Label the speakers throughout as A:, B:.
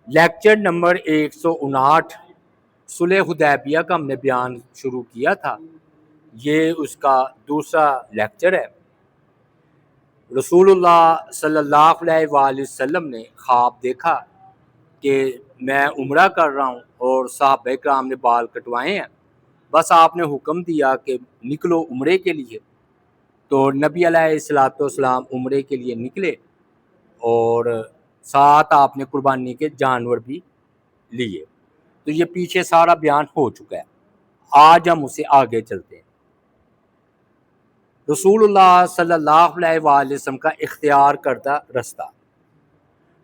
A: Lecture number 159 صلح حدیبیہ کا ہم نے بیان شروع کیا تھا، یہ اس کا دوسرا لیکچر ہے۔ رسول اللہ صلی اللہ علیہ وآلہ وسلم نے خواب دیکھا کہ میں عمرہ کر رہا ہوں اور صحابہ کرام نے بال کٹوائے ہیں، بس آپ نے حکم دیا کہ نکلو عمرے کے لیے، تو نبی علیہ الصلوۃ والسلام عمرے کے لیے نکلے اور ساتھ آپ نے قربانی کے جانور بھی لیے۔ تو یہ پیچھے سارا بیان ہو چکا ہے، آج ہم اسے آگے چلتے ہیں۔ رسول اللہ صلی اللہ علیہ وآلہ وسلم کا اختیار کردہ رستہ۔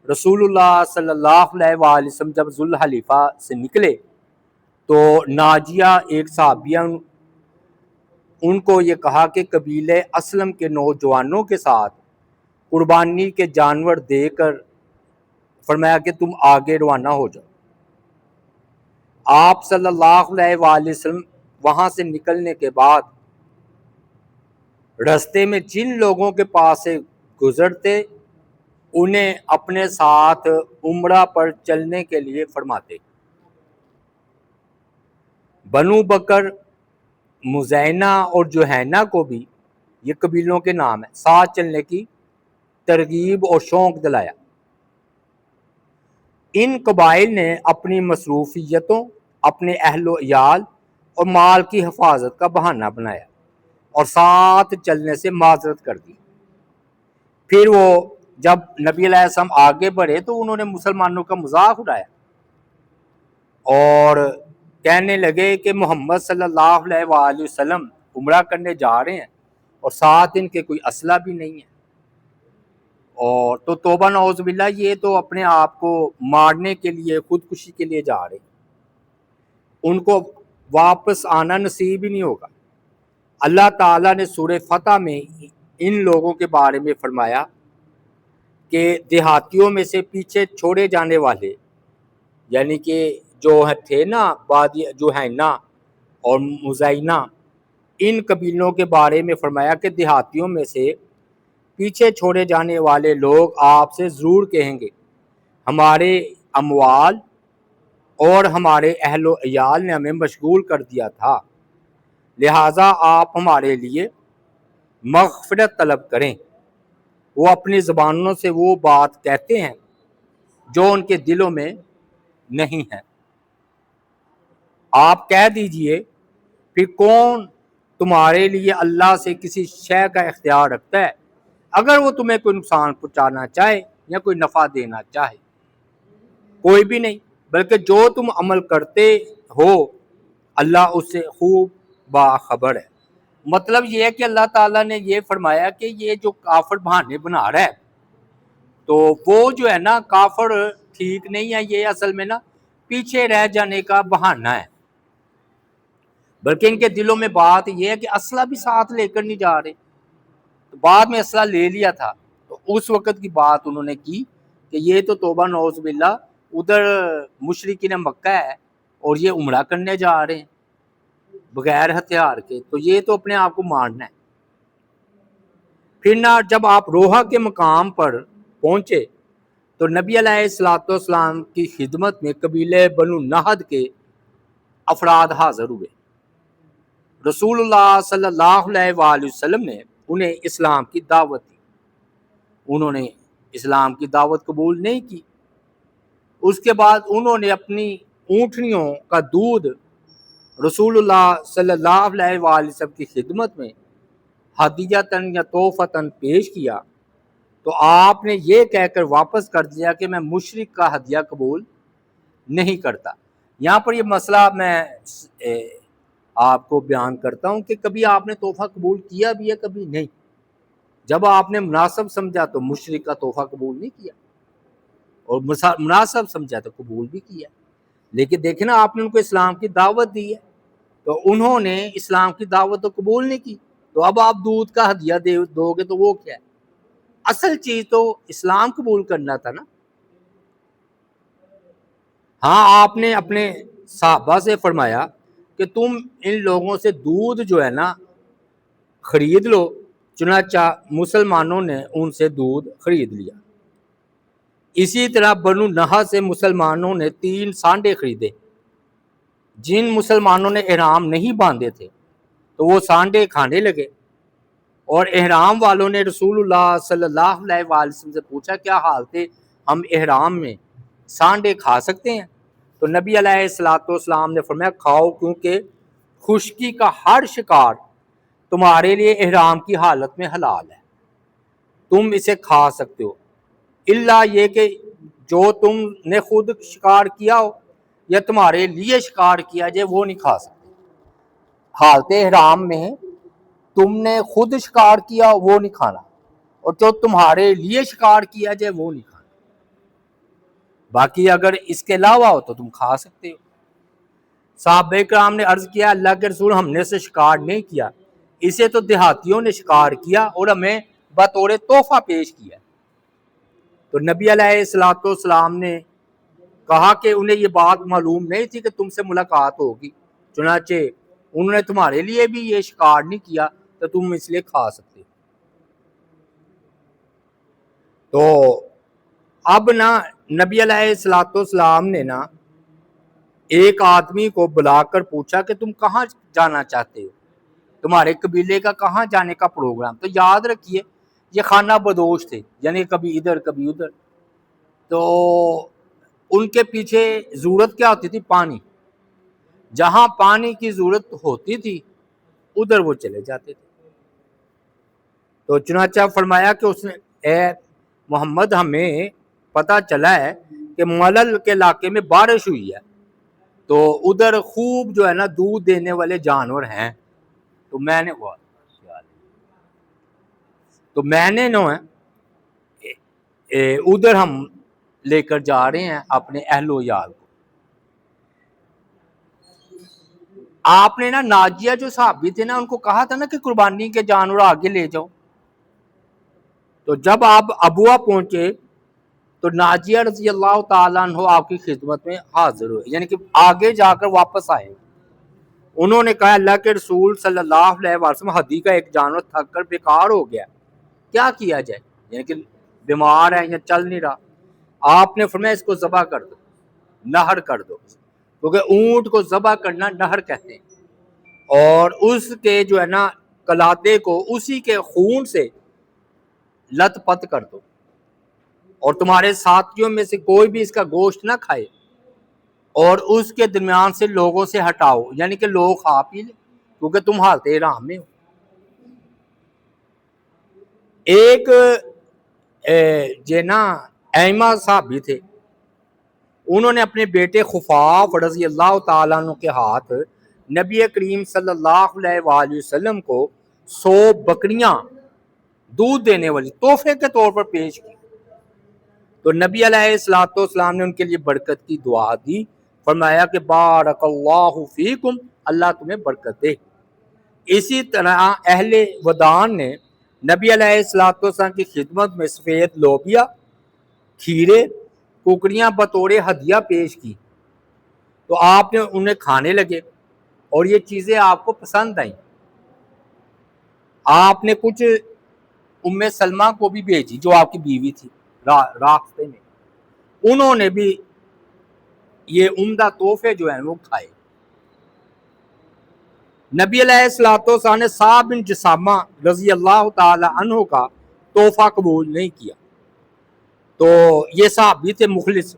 A: رسول اللہ صلی اللہ علیہ وآلہ وسلم جب ذوالحلیفہ سے نکلے تو ناجیہ ایک صحابیہ ان کو یہ کہا کہ قبیلہ اسلم کے نوجوانوں کے ساتھ قربانی کے جانور دے کر فرمایا کہ تم آگے روانہ ہو جاؤ۔ آپ صلی اللہ علیہ وآلہ وسلم وہاں سے نکلنے کے بعد رستے میں جن لوگوں کے پاس سے گزرتے انہیں اپنے ساتھ عمرہ پر چلنے کے لیے فرماتے۔ بنو بکر، مزینہ اور جوہینہ کو بھی، یہ قبیلوں کے نام ہیں، ساتھ چلنے کی ترغیب اور شوق دلایا۔ ان قبائل نے اپنی مصروفیتوں، اپنے اہل و عیال اور مال کی حفاظت کا بہانہ بنایا اور ساتھ چلنے سے معذرت کر دی۔ پھر وہ جب نبی علیہ السلام آگے بڑھے تو انہوں نے مسلمانوں کا مذاق اڑایا اور کہنے لگے کہ محمد صلی اللہ علیہ وآلہ وسلم عمرہ کرنے جا رہے ہیں اور ساتھ ان کے کوئی اسلحہ بھی نہیں ہے، اور تو توبہ نعوذ باللہ، یہ تو اپنے آپ کو مارنے کے لیے، خودکشی کے لیے جا رہے ہیں، ان کو واپس آنا نصیب ہی نہیں ہوگا۔ اللہ تعالیٰ نے سورہ فتح میں ان لوگوں کے بارے میں فرمایا کہ دیہاتیوں میں سے پیچھے چھوڑے جانے والے، یعنی کہ جو تھے نا بادی جوہینہ اور مزینہ، ان قبیلوں کے بارے میں فرمایا کہ دیہاتیوں میں سے پیچھے چھوڑے جانے والے لوگ آپ سے ضرور کہیں گے ہمارے اموال اور ہمارے اہل و عیال نے ہمیں مشغول کر دیا تھا، لہٰذا آپ ہمارے لیے مغفرت طلب کریں۔ وہ اپنی زبانوں سے وہ بات کہتے ہیں جو ان کے دلوں میں نہیں ہے۔ آپ کہہ دیجئے، پھر کون تمہارے لیے اللہ سے کسی شے کا اختیار رکھتا ہے اگر وہ تمہیں کوئی نقصان پہنچانا چاہے یا کوئی نفع دینا چاہے؟ کوئی بھی نہیں، بلکہ جو تم عمل کرتے ہو اللہ اس سے خوب باخبر ہے۔ مطلب یہ ہے کہ اللہ تعالیٰ نے یہ فرمایا کہ یہ جو کافر بہانے بنا رہا ہے تو وہ جو ہے نا کافر ٹھیک نہیں ہے، یہ اصل میں نا پیچھے رہ جانے کا بہانہ ہے، بلکہ ان کے دلوں میں بات یہ ہے کہ اسلحہ بھی ساتھ لے کر نہیں جا رہے، تو بعد میں اسلحہ لے لیا تھا تو اس وقت کی بات انہوں نے کی کہ یہ تو توبہ نعوذ باللہ ادھر مشرکین مکہ ہے اور یہ عمرہ کرنے جا رہے ہیں بغیر ہتھیار کے، تو یہ تو اپنے آپ کو مارنا ہے۔ پھر نہ جب آپ روحا کے مقام پر پہنچے تو نبی علیہ الصلوۃ والسلام کی خدمت میں قبیلہ بنو نہد کے افراد حاضر ہوئے۔ رسول اللہ صلی اللہ علیہ وآلہ وسلم نے انہیں اسلام کی دعوت دی، انہوں نے اسلام کی دعوت قبول نہیں کی۔ اس کے بعد انہوں نے اپنی اونٹنیوں کا دودھ رسول اللہ صلی اللہ علیہ وآلہ وسلم کی خدمت میں ہدیۃً یا تحفۃً پیش کیا تو آپ نے یہ کہہ کر واپس کر دیا کہ میں مشرک کا ہدیہ قبول نہیں کرتا۔ یہاں پر یہ مسئلہ میں آپ کو بیان کرتا ہوں کہ کبھی آپ نے تحفہ قبول کیا بھی ہے، کبھی نہیں۔ جب آپ نے مناسب سمجھا تو مشرک کا تحفہ قبول نہیں کیا، اور مناسب سمجھا تو قبول بھی کیا۔ لیکن دیکھیں نا، آپ نے ان کو اسلام کی دعوت دی ہے تو انہوں نے اسلام کی دعوت تو قبول نہیں کی، تو اب آپ دودھ کا ہدیہ دو گے تو وہ کیا ہے؟ اصل چیز تو اسلام قبول کرنا تھا نا۔ ہاں، آپ نے اپنے صحابہ سے فرمایا کہ تم ان لوگوں سے دودھ جو ہے نا خرید لو، چنانچہ مسلمانوں نے ان سے دودھ خرید لیا۔ اسی طرح بنو نہا سے مسلمانوں نے 3 سانڈے خریدے. جن مسلمانوں نے احرام نہیں باندھے تھے تو وہ سانڈے کھانے لگے، اور احرام والوں نے رسول اللہ صلی اللہ علیہ وآلہ وسلم سے پوچھا کیا حالت ہم احرام میں سانڈے کھا سکتے ہیں؟ تو نبی علیہ السلام نے فرمایا کھاؤ، کیونکہ خشکی کا ہر شکار تمہارے لیے احرام کی حالت میں حلال ہے، تم اسے کھا سکتے ہو، الا یہ کہ جو تم نے خود شکار کیا ہو یا تمہارے لیے شکار کیا جائے وہ نہیں کھا سکتے. حالت احرام میں تم نے خود شکار کیا وہ نہیں کھانا، اور جو تمہارے لیے شکار کیا جائے وہ نہیں کھانا. باقی اگر اس کے علاوہ ہو تو تم کھا سکتے ہو. صحابہ کرام نے عرض کیا اللہ کے رسول ہم نے اسے شکار نہیں کیا، اسے تو دیہاتیوں نے شکار کیا اور ہمیں بطور تحفہ پیش کیا. تو نبی علیہ السلام نے کہا کہ انہیں یہ بات معلوم نہیں تھی کہ تم سے ملاقات ہوگی، چنانچہ انہوں نے تمہارے لیے بھی یہ شکار نہیں کیا تو تم اس لیے کھا سکتے. تو اب نبی علیہ السلام نے ایک آدمی کو بلا کر پوچھا کہ تم کہاں جانا چاہتے ہو، تمہارے قبیلے کا کہاں جانے کا پروگرام؟ تو یاد رکھیے یہ خانہ بدوش تھے، یعنی کبھی ادھر کبھی ادھر. تو ان کے پیچھے ضرورت کیا ہوتی تھی؟ پانی. جہاں پانی کی ضرورت ہوتی تھی ادھر وہ چلے جاتے تھے. تو چنانچہ فرمایا کہ اس نے اے محمد ہمیں پتہ چلا ہے کہ ملل کے علاقے میں بارش ہوئی ہے، تو ادھر خوب جو ہے دودھ دینے والے جانور ہیں، تو میں نے ادھر ہم لے کر جا رہے ہیں اپنے اہل و عیال کو. آپ نے ناجیہ جو صحابی تھے ان کو کہا تھا کہ قربانی کے جانور آگے لے جاؤ. تو جب آپ ابوا پہنچے تو ناجیہ رضی اللہ تعالیٰ عنہ آپ کی خدمت میں حاضر ہوئے، یعنی کہ آگے جا کر واپس آئے. انہوں نے کہا اللہ کے رسول صلی اللہ علیہ وسلم ہدی کا ایک جانور تھک کر بیکار ہو گیا، کیا کیا جائے؟ یعنی کہ بیمار ہے یا چل نہیں رہا. آپ نے فرمایا اس کو ذبح کر دو، نہر کر دو، کیونکہ اونٹ کو ذبح کرنا نہر کہتے ہیں، اور اس کے جو ہے کلادے کو اسی کے خون سے لت پت کر دو، اور تمہارے ساتھیوں میں سے کوئی بھی اس کا گوشت نہ کھائے، اور اس کے درمیان سے لوگوں سے ہٹاؤ، یعنی کہ لوگ کھا پی لیں کیونکہ تم حالت احرام میں ہو. ایک ایما صحابی تھے، انہوں نے اپنے بیٹے خفاف رضی اللہ تعالیٰ عنہ کے ہاتھ نبی کریم صلی اللہ علیہ وآلہ وسلم کو 100 بکریاں دودھ دینے والی تحفے کے طور پر پیش کی. تو نبی علیہ السلام نے ان کے لیے برکت کی دعا دی، فرمایا کہ بارک اللہ فیکم، اللہ تمہیں برکت دے. اسی طرح اہل ودان نے نبی علیہ السلام کی خدمت میں سفید لوبیا، کھیرے، ککڑیاں بطور ہدیہ پیش کی. تو آپ نے انہیں کھانے لگے اور یہ چیزیں آپ کو پسند آئیں. آپ نے کچھ ام سلمہ کو بھی بھیجی جو آپ کی بیوی تھی راستے میں، انہوں نے بھی یہ عمدہ تحفے جو ہیں وہ کھائے. نبی علیہ السلام نے صاحب بن جسامہ رضی اللہ تعالی عنہ کا تحفہ قبول نہیں کیا. تو یہ صحابی تھے مخلص،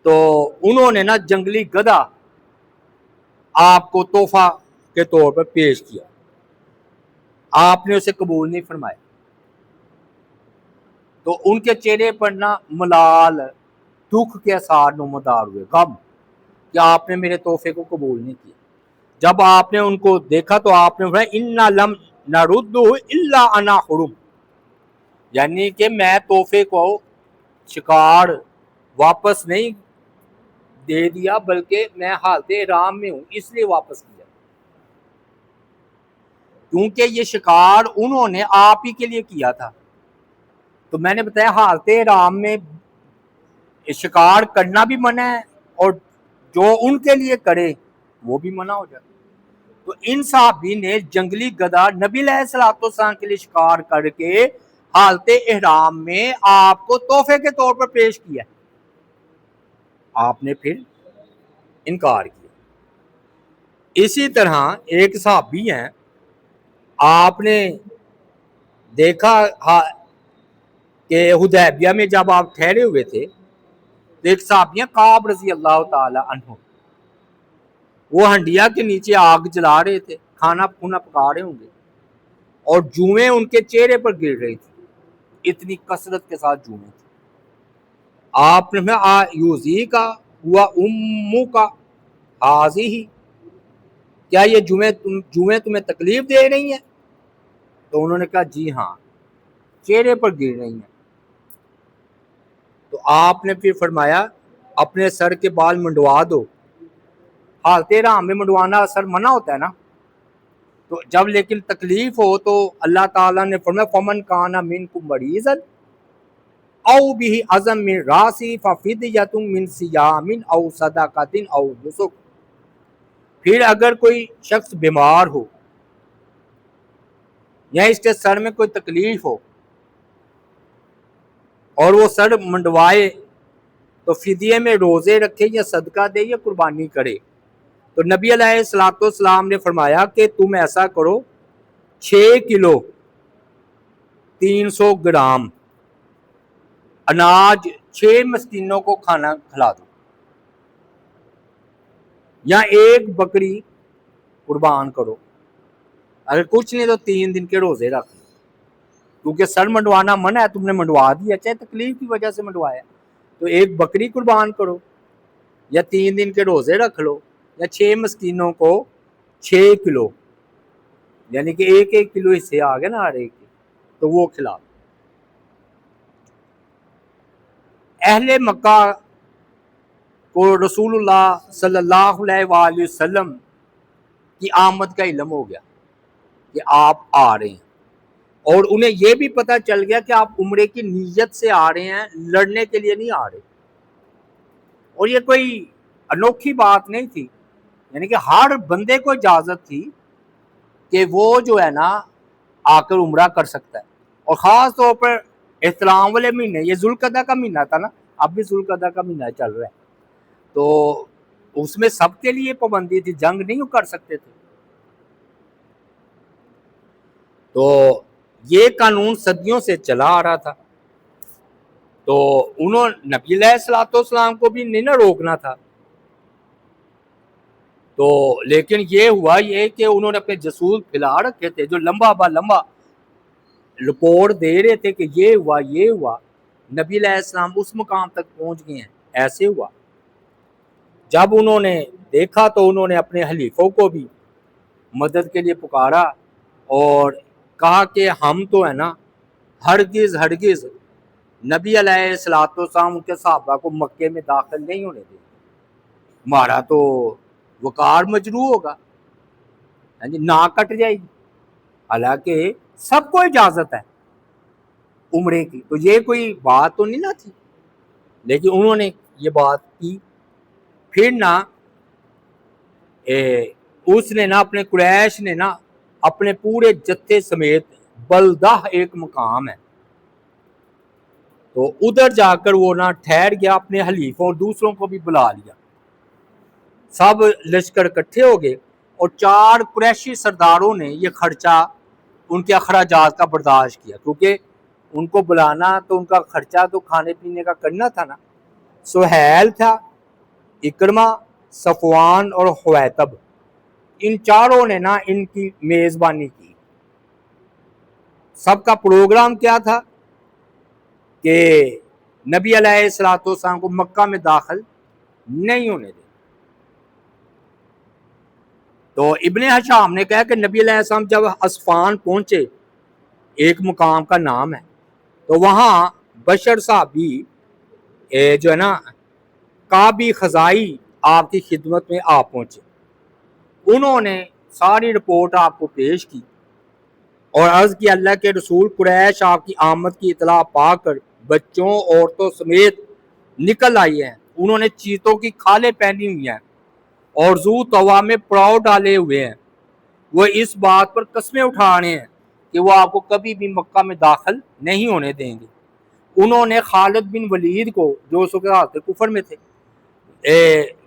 A: تو انہوں نے جنگلی گدھا آپ کو تحفہ کے طور پر پیش کیا، آپ نے اسے قبول نہیں فرمایا. تو ان کے چہرے پر ملال دکھ کے آثار نمودار ہوئے، غم کہ آپ نے میرے تحفے کو قبول نہیں کیا. جب آپ نے ان کو دیکھا تو آپ نے فرمایا انا لم نردہ الا انا حرم، یعنی کہ میں تحفے کو شکار واپس نہیں دے دیا بلکہ میں حالت احرام میں ہوں اس لیے واپس کیا، کیونکہ یہ شکار انہوں نے آپ ہی کے لیے کیا تھا. تو میں نے بتایا حالت احرام میں شکار کرنا بھی منع ہے اور جو ان کے لیے کرے وہ بھی منع ہو جاتا. تو ان صحابی نے جنگلی گدھا نبی علیہ السلام کے لیے شکار کر کے حالت احرام میں آپ کو تحفے کے طور پر پیش کیا، آپ نے پھر انکار کیا۔ اسی طرح ایک صحابی ہیں، آپ نے دیکھا کہ حدیبیہ میں جب آپ ٹھہرے ہوئے تھے تو ایک صحابی ہیں کعب رضی اللہ تعالی عنہ، وہ ہنڈیا کے نیچے آگ جلا رہے تھے، کھانا پکا رہے ہوں گے، اور جوئیں ان کے چہرے پر گر رہی تھی، اتنی کثرت کے ساتھ جوئیں تھی۔ آپ نے یوزی کا ہوا امو کا حاضی ہی، کیا یہ جوئیں تمہیں تکلیف دے رہی ہیں؟ تو انہوں نے کہا جی ہاں، چہرے پر گر رہی ہیں۔ تو آپ نے پھر فرمایا اپنے سر کے بال منڈوا دو۔ حالت احرام میں منڈوانا سر منع ہوتا ہے نا، تو جب لیکن تکلیف ہو تو اللہ تعالیٰ نے فرمایا فمن کان منکم مریضا او به اذى من راسه ففدیۃ من صیام او صدقۃ او نسک۔ پھر اگر کوئی شخص بیمار ہو یا اس کے سر میں کوئی تکلیف ہو اور وہ سر منڈوائے تو فدیے میں روزے رکھے یا صدقہ دے یا قربانی کرے۔ تو نبی علیہ الصلوۃ والسلام نے فرمایا کہ تم ایسا کرو 6 کلو 300 گرام اناج 6 مسکینوں کو کھانا کھلا دو، یا 1 بکری قربان کرو، اگر کچھ نہیں تو 3 دن کے روزے رکھ لو، کیونکہ سر منڈوانا منع ہے، تم نے منڈوا دیا، چاہے تکلیف کی وجہ سے منڈوایا، تو 1 بکری قربان کرو یا 3 دن کے روزے رکھ لو، یا 6 مسکینوں کو 6 کلو یعنی کہ 1 کلو حصے آ گئے نا ہر ایک کے، تو وہ کھلا دو۔ اہل مکہ کو رسول اللہ صلی اللہ علیہ وآلہ وسلم کی آمد کا علم ہو گیا کہ آپ آ رہے ہیں، اور انہیں یہ بھی پتہ چل گیا کہ آپ عمرے کی نیت سے آ رہے ہیں، لڑنے کے لیے نہیں آ رہے۔ اور یہ کوئی انوکھی بات نہیں تھی، یعنی کہ ہر بندے کو اجازت تھی کہ وہ جو ہے نا آ کر عمرہ کر سکتا ہے، اور خاص طور پر احترام والے مہینے، یہ ذوالقعدہ کا مہینہ تھا نا، اب بھی ذوالقعدہ کا مہینہ چل رہا ہے، تو اس میں سب کے لیے پابندی تھی، جنگ نہیں کر سکتے تھے۔ تو یہ قانون صدیوں سے چلا آ رہا تھا، تو انہوں نبی علیہ الصلوۃ والسلام کو بھی نہیں نہ روکنا تھا، تو لیکن یہ ہوا یہ کہ انہوں نے اپنے جاسوس پھیلا رکھے تھے جو لمبا با لمبا رپورٹ دے رہے تھے کہ یہ ہوا یہ ہوا، نبی علیہ السلام اس مقام تک پہنچ گئے ہیں، ایسے ہوا۔ جب انہوں نے دیکھا تو انہوں نے اپنے حلیفوں کو بھی مدد کے لیے پکارا اور کہا کہ ہم تو ہے نا ہرگز نبی علیہ الصلوۃ والسلام کے صحابہ کو مکے میں داخل نہیں ہونے دیں، ہمارا تو وقار مجروح ہوگا، ناک کٹ جائے گی، حالانکہ سب کو اجازت ہے عمرے کی، تو یہ کوئی بات تو نہیں نہ تھی، لیکن انہوں نے یہ بات کی۔ پھر نا اس نے نا اپنے قریش نے نا اپنے پورے جتھے سمیت بلدہ ایک مقام ہے، تو ادھر جا کر وہ نا ٹھہر گیا، اپنے حلیفوں اور دوسروں کو بھی بلا لیا، سب لشکر اکٹھے ہو گئے، اور 4 قریشی سرداروں نے یہ خرچہ ان کے اخراجات کا برداشت کیا، کیونکہ ان کو بلانا تو ان کا خرچہ تو کھانے پینے کا کرنا تھا نا۔ سہیل تھا، اکرمہ، صفوان اور حویتب، ان 4 نے نا ان کی میزبانی کی۔ سب کا پروگرام کیا تھا کہ نبی علیہ الصلوۃ والسلام کو مکہ میں داخل نہیں ہونے دیں۔ تو ابن ہشام نے کہا کہ نبی علیہ السلام جب اسفان پہنچے، ایک مقام کا نام ہے، تو وہاں بشر صحابی جو ہے نا کعبی خزائی آپ کی خدمت میں آ پہنچے، انہوں نے ساری رپورٹ آپ کو پیش کی اور عرض کی اللہ کے رسول قریش آپ کی آمد کی اطلاع پا کر بچوں عورتوں سمیت نکل آئی ہیں، انہوں نے چیتوں کی کھالیں پہنی ہوئی ہیں اور ذو طوا میں پڑاؤ ڈالے ہوئے ہیں، وہ اس بات پر قسمیں اٹھا رہے ہیں کہ وہ آپ کو کبھی بھی مکہ میں داخل نہیں ہونے دیں گے۔ انہوں نے خالد بن ولید کو، جو اس وقت حالت کفر میں تھے،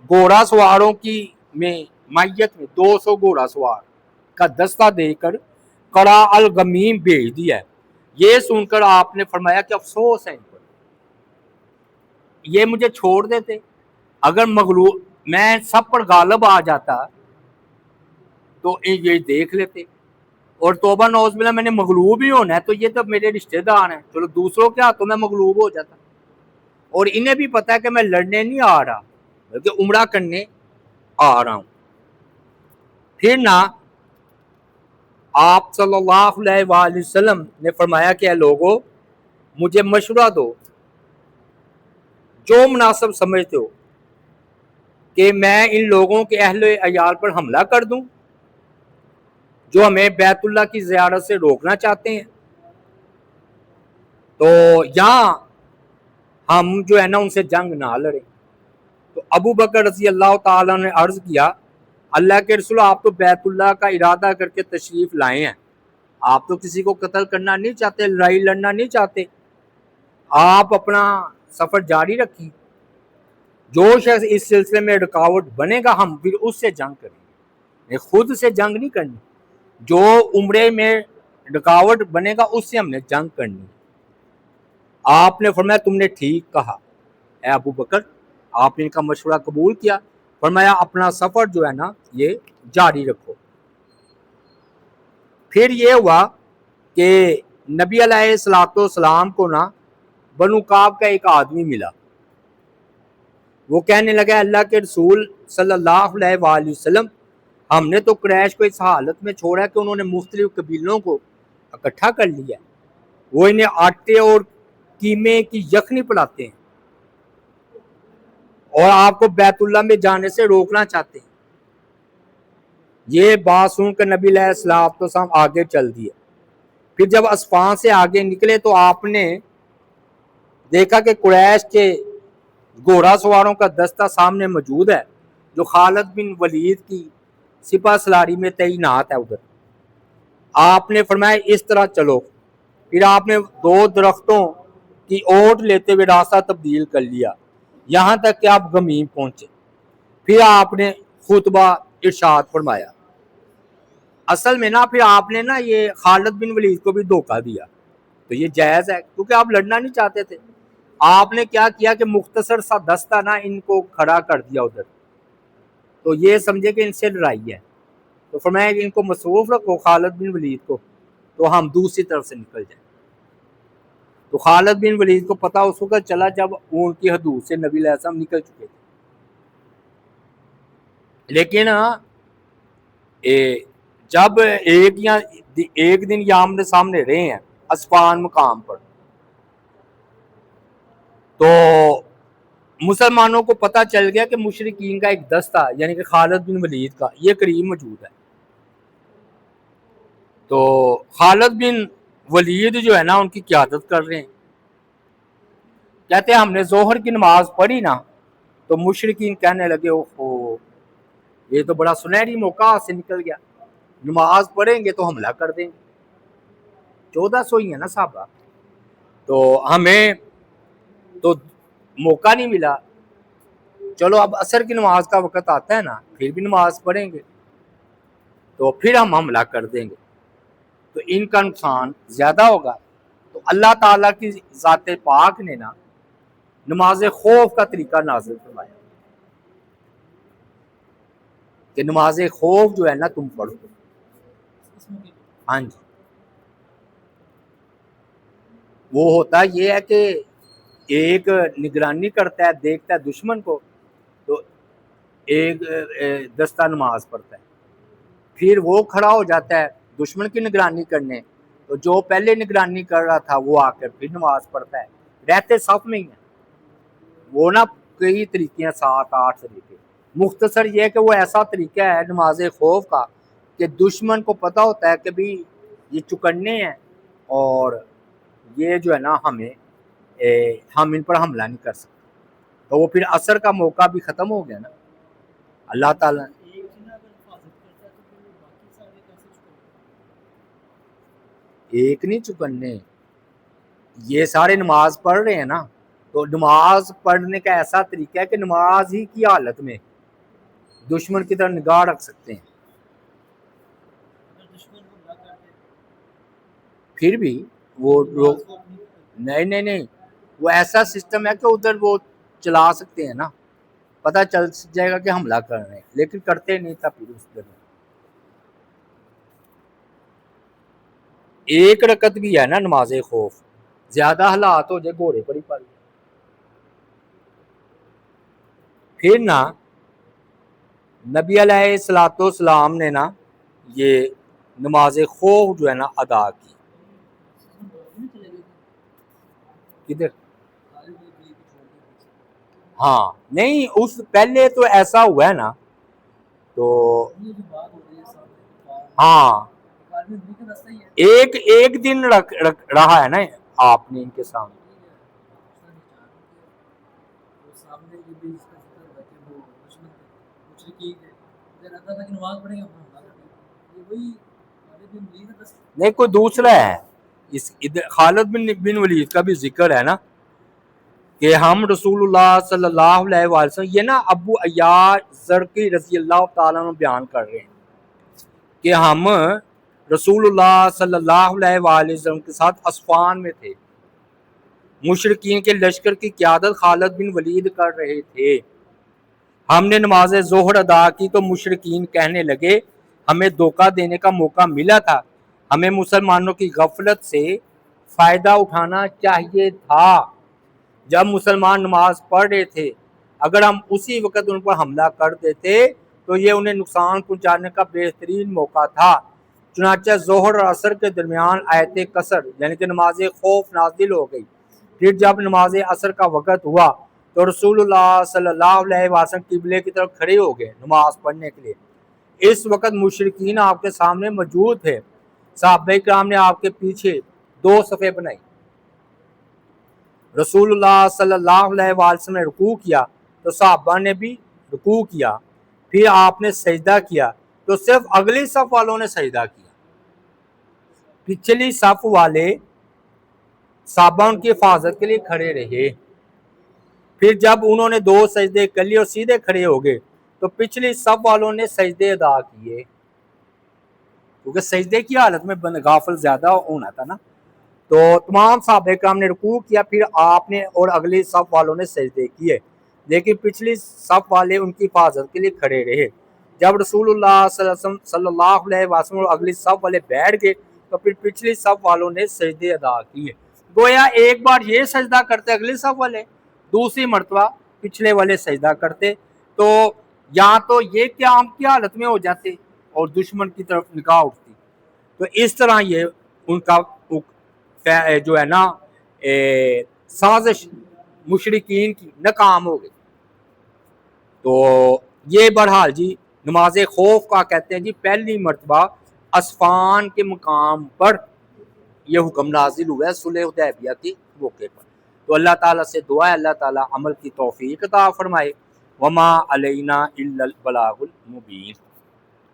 A: گھوڑا سواروں کی میت میں 200 گھوڑا سوار کا دستہ دے کر قرع الغمیم بھیج دیا ہے۔ یہ سن کر آپ نے فرمایا کہ افسوس ہے ان پر، یہ مجھے چھوڑ دیتے، اگر مغلوب میں سب پر غالب آ جاتا تو یہ دیکھ لیتے، اور توبہ نعوذ باللہ میں نے مغلوب ہی ہونا ہے تو یہ تو میرے رشتہ دار ہیں، چلو دوسروں کے ہاتھوں میں مغلوب ہو جاتا۔ اور انہیں بھی پتا ہے کہ میں لڑنے نہیں آ رہا بلکہ عمرہ کرنے آ رہا ہوں۔ پھر نہ آپ صلی اللہ علیہ وآلہ وسلم نے فرمایا کہ اے لوگو مجھے مشورہ دو، جو مناسب سمجھتے ہو، کہ میں ان لوگوں کے اہل عیال پر حملہ کر دوں جو ہمیں بیت اللہ کی زیارت سے روکنا چاہتے ہیں، تو یہاں ہم جو ہے نا ان سے جنگ نہ لڑیں۔ تو ابو بکر رضی اللہ تعالیٰ نے عرض کیا، اللہ کے رسول آپ تو بیت اللہ کا ارادہ کر کے تشریف لائے ہیں، آپ تو کسی کو قتل کرنا نہیں چاہتے، لڑائی لڑنا نہیں چاہتے، آپ اپنا سفر جاری رکھیں، جو شخص اس سلسلے میں رکاوٹ بنے گا ہم پھر اس سے جنگ کریں گے، خود سے جنگ نہیں کرنی، جو عمرے میں رکاوٹ بنے گا اس سے ہم نے جنگ کرنی۔ آپ نے فرمایا تم نے ٹھیک کہا اے ابو بکر، آپ نے ان کا مشورہ قبول کیا، فرمایا اپنا سفر جو ہے نا یہ جاری رکھو۔ پھر یہ ہوا کہ نبی علیہ الصلوۃ والسلام کو نا بنو کعب کا ایک آدمی ملا، وہ کہنے لگا اللہ کے رسول صلی اللہ علیہ وآلہ وسلم، ہم نے تو قریش کو اس حالت میں چھوڑا کہ انہوں نے مختلف قبیلوں کو اکٹھا کر لیا، وہ انہیں آٹے اور قیمے کی یخنی پلاتے ہیں اور آپ کو بیت اللہ میں جانے سے روکنا چاہتے ہیں۔ یہ بات سن کر نبی علیہ السلام آگے چل دیے۔ پھر جب اصفہان سے آگے نکلے تو آپ نے دیکھا کہ قریش کے گھوڑا سواروں کا دستہ سامنے موجود ہے جو خالد بن ولید کی سپہ سلاری میں تعینات ہے ادھر۔ آپ نے فرمایا اس طرح چلو، پھر آپ نے 2 درختوں کی اوٹ لیتے ہوئے راستہ تبدیل کر لیا یہاں تک کہ آپ غمیم پہنچے۔ پھر آپ نے خطبہ ارشاد فرمایا۔ اصل میں نا پھر آپ نے نا یہ خالد بن ولید کو بھی دھوکہ دیا، تو یہ جائز ہے کیونکہ آپ لڑنا نہیں چاہتے تھے۔ آپ نے کیا کیا کہ مختصر سا دستہ نا ان کو کھڑا کر دیا ادھر، تو یہ سمجھے کہ ان سے لڑائی ہے، تو فرمایا کہ ان کو مصروف رکھو خالد بن ولید کو، تو ہم دوسری طرف سے نکل جائیں۔ تو خالد بن ولید کو پتا اس وقت چلا جب ان کی حدود سے نبی علیہ السلام نکل چکے تھے، لیکن جب ایک دن یہ آمنے سامنے رہے ہیں اصفہان مقام پر، تو مسلمانوں کو پتا چل گیا کہ مشرکین کا ایک دستہ یعنی کہ خالد بن ولید کا یہ قریب موجود ہے۔ تو خالد بن ولید جو ہے نا ان کی قیادت کر رہے ہیں، کہتے ہیں ہم نے ظہر کی نماز پڑھی نا تو مشرکین کہنے لگے اوہو یہ تو بڑا سنہری موقع سے نکل گیا، نماز پڑھیں گے تو حملہ کر دیں گے، 1400 ہی ہے نا صحابہ، تو ہمیں تو موقع نہیں ملا، چلو اب عصر کی نماز کا وقت آتا ہے نا پھر بھی نماز پڑھیں گے تو پھر ہم حملہ کر دیں گے تو ان کا نقصان زیادہ ہوگا۔ تو اللہ تعالیٰ کی ذات پاک نے نا نماز خوف کا طریقہ نازل فرمایا کہ نماز خوف جو ہے نا تم پڑھو۔ ہاں جی، وہ ہوتا یہ ہے کہ ایک نگرانی کرتا ہے، دیکھتا ہے دشمن کو، تو ایک دستہ نماز پڑھتا ہے، پھر وہ کھڑا ہو جاتا ہے دشمن کی نگرانی کرنے، تو جو پہلے نگرانی کر رہا تھا وہ آ کر پھر نماز پڑھتا ہے، رہتے صف میں ہی ہیں۔ وہ نا کئی طریقے ہیں، 7-8 طریقے، مختصر یہ کہ وہ ایسا طریقہ ہے نماز خوف کا کہ دشمن کو پتا ہوتا ہے کہ بھی یہ چکنے ہیں اور یہ جو ہے نا ہم ان پر حملہ نہیں کر سکتے، تو وہ پھر عصر کا موقع بھی ختم ہو گیا نا۔ اللہ تعالیٰ ایک نہیں چکنے، یہ سارے نماز پڑھ رہے ہیں نا، تو نماز پڑھنے کا ایسا طریقہ ہے کہ نماز ہی کی حالت میں دشمن کی طرف نگاہ رکھ سکتے ہیں. پھر بھی وہ نہیں وہ ایسا سسٹم ہے کہ ادھر وہ چلا سکتے ہیں نا، پتہ چل جائے گا کہ حملہ کر رہے ہیں، لیکن کرتے نہیں تھا. پھر اس دن ایک رکعت بھی ہے نا نماز خوف، زیادہ حالات ہو جائے گھوڑے پر ہی پڑ. پھر نا نبی علیہ الصلوۃ والسلام نے نا یہ نماز خوف جو ہے نا ادا کی. کدھر؟ ہاں نہیں، اس پہلے تو ایسا ہوا ہے نا، تو ہاں ایک دن رہا ہے نا آپ نے ان کے سامنے. نہیں کوئی دوسرا ہے، خالد بن ولید کا بھی ذکر ہے نا کہ ہم رسول اللہ صلی اللہ علیہ وسلم، یہ نا ابو ایاز زرقی رضی اللہ تعالیٰ عنہ بیان کر رہے ہیں کہ ہم رسول اللہ صلی اللہ علیہ وآلہ وسلم کے ساتھ اصفان میں تھے، مشرکین کے لشکر کی قیادت خالد بن ولید کر رہے تھے. ہم نے نماز ظہر ادا کی تو مشرکین کہنے لگے ہمیں دھوکہ دینے کا موقع ملا تھا، ہمیں مسلمانوں کی غفلت سے فائدہ اٹھانا چاہیے تھا. جب مسلمان نماز پڑھ رہے تھے اگر ہم اسی وقت ان پر حملہ کر دیتے تو یہ انہیں نقصان پہنچانے کا بہترین موقع تھا. چنانچہ ظہر اور عصر کے درمیان آیت کسر یعنی کہ نماز خوف نازل ہو گئی. پھر جب نماز عصر کا وقت ہوا تو رسول اللہ صلی اللہ علیہ وسلم قبلے کی طرف کھڑے ہو گئے نماز پڑھنے کے لیے. اس وقت مشرکین آپ کے سامنے موجود تھے. صحابہ کرام نے آپ کے پیچھے 2 صفیں بنائی. رسول اللہ صلی اللہ علیہ وسلم نے رکوع کیا تو صحابہ نے بھی رکوع کیا. پھر آپ نے سجدہ کیا تو صرف اگلی صف والوں نے سجدہ کیا، پچھلی صف والے صحابہ ان کی حفاظت کے لیے کھڑے رہے. پھر جب انہوں نے 2 سجدے کر لیے اور سیدھے کھڑے ہو گئے تو پچھلی صف والوں نے سجدے ادا کیے، کیونکہ سجدے کی حالت میں غافل زیادہ ہونا تھا نا. تو تمام صحابہ کرام نے رکوع کیا، پھر آپ نے اور اگلی صف والوں نے سجدے کیے، لیکن پچھلی صف والے ان کی حفاظت کے لیے کھڑے رہے. جب رسول اللہ صلی اللہ علیہ وسلم اور اگلی صف والے بیٹھ گئے تو پھر پچھلی صف والوں نے سجدے ادا کیے. گویا ایک بار یہ سجدہ کرتے اگلی صف والے، دوسری مرتبہ پچھلے والے سجدہ کرتے، تو یا تو یہ قیام کی حالت میں ہو جاتے اور دشمن کی طرف نگاہ اٹھتی. تو اس طرح یہ ان کا جو ہے نا سازش مشرکین کی ناکام ہو گئی. تو یہ بہرحال جی نماز خوف کا کہتے ہیں جی پہلی مرتبہ اصفان کے مقام پر یہ حکم نازل ہوا ہے صلح حدیبیہ کی موقع پر. تو اللہ تعالیٰ سے دعا ہے اللہ تعالیٰ عمل کی توفیق عطا فرمائے. وما علینا الا البلاغ المبین.